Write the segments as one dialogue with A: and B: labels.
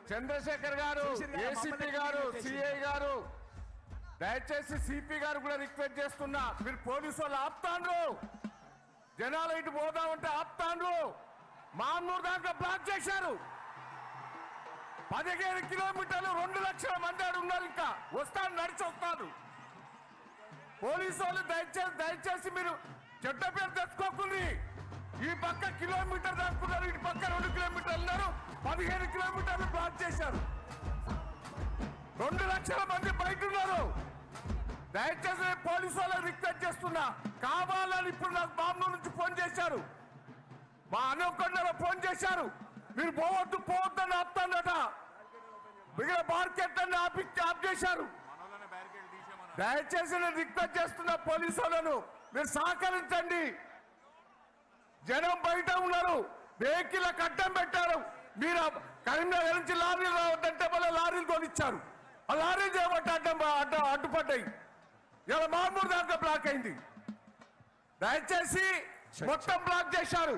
A: చంద్రశేఖర్ గారు, ఏసీపీ గారు, సిఐ గారు, దయచేసి సిపి గారు కూడా రిక్వెస్ట్ చేస్తున్నా, మీరు పోలీసు వాళ్ళు ఆపుతాండ్రు, జనాలు ఇటు పోదామంటే ఆపుతాండ్రు. మామూలు దాంట్లో బ్లాక్ చేశారు. 15 కిలోమీటర్లు 2 లక్షల మంది ఉన్నారు. ఇంకా వస్తాను, నడిచి వస్తాను. పోలీసు వాళ్ళు దయచేసి మీరు చెడ్డ పేరు తెచ్చుకోకుండా ఈ పక్క కిలోమీటర్ దాక్కున్నారు, ఇటు పక్క 2 కిలోమీటర్లు ఉన్నారు. 15 కిలోమీటర్లు బ్లాక్ చేశారు. 2 లక్షల మంది బయట ఉన్నారు. దయచేసి పోలీసు వాళ్ళకి రిక్వెస్ట్ చేస్తున్నా, కావాలని ఇప్పుడు నాకు బాంబు నుంచి ఫోన్ చేశారు, మా అనుకొండలో ఫోన్ చేశారు, మీరు పోవద్దని ఆపుతానట, మిగిలిన మార్కెట్ అన్ని ఆఫ్ చేశారు. దయచేసి నేను రిక్వెస్ట్ చేస్తున్నా పోలీసు వాళ్ళను, మీరు సహకరించండి. జనం బయట ఉన్నారు, వెహికల్ అడ్డం పెట్టారు. మీరు కరీంనగర్ నుంచి లారీలు రావద్దంటే మళ్ళీ లారీలు కొనిచ్చారు. ఆ లారీలు చేయబట్టి అడ్డుపడ్డాయి. ఇలా మామూలు దాకా బ్లాక్ అయింది. దయచేసి మొత్తం బ్లాక్ చేశారు.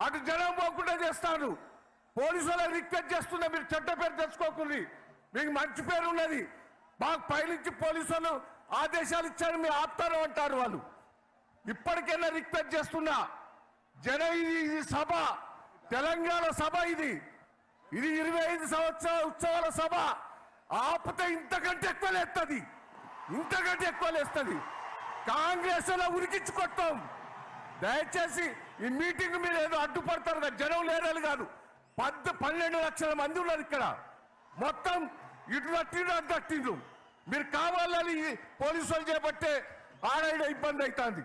A: అటు జనం పోకుండా చేస్తాను. పోలీసు వాళ్ళకి రిక్వెస్ట్ చేస్తున్నా, మీరు చెడ్డ పేరు తెచ్చుకోకుండా, మీకు మంచి పేరు ఉన్నది. మాకు పైనుంచి పోలీసు వాళ్ళు ఆదేశాలు ఇచ్చారు, మీరు ఆపుతారు అంటారు వాళ్ళు. ఇప్పటికైనా రిక్వెస్ట్ చేస్తున్నా, ఇది సభ, తెలంగాణ సభ, ఇది 25 సంవత్సరాల ఉత్సవాల సభ. ఆపితే ఇంతకంటే ఎక్కువ లేస్తుంది, ఇంతకంటే ఎక్కువ లేస్తుంది. కాంగ్రెస్ లో ఉరికించుకొస్తాం. దయచేసి ఈ మీటింగ్ మీరు ఏదో అడ్డుపడతారు కదా, జనం లేరని కాదు. 12 లక్షల మంది ఉన్నారు ఇక్కడ. మొత్తం ఇటు తట్టిండ్రు, అటు తట్టిండ్రు. మీరు కావాలని పోలీసు వాళ్ళు చేపట్టే ఆడ ఇబ్బంది అవుతుంది.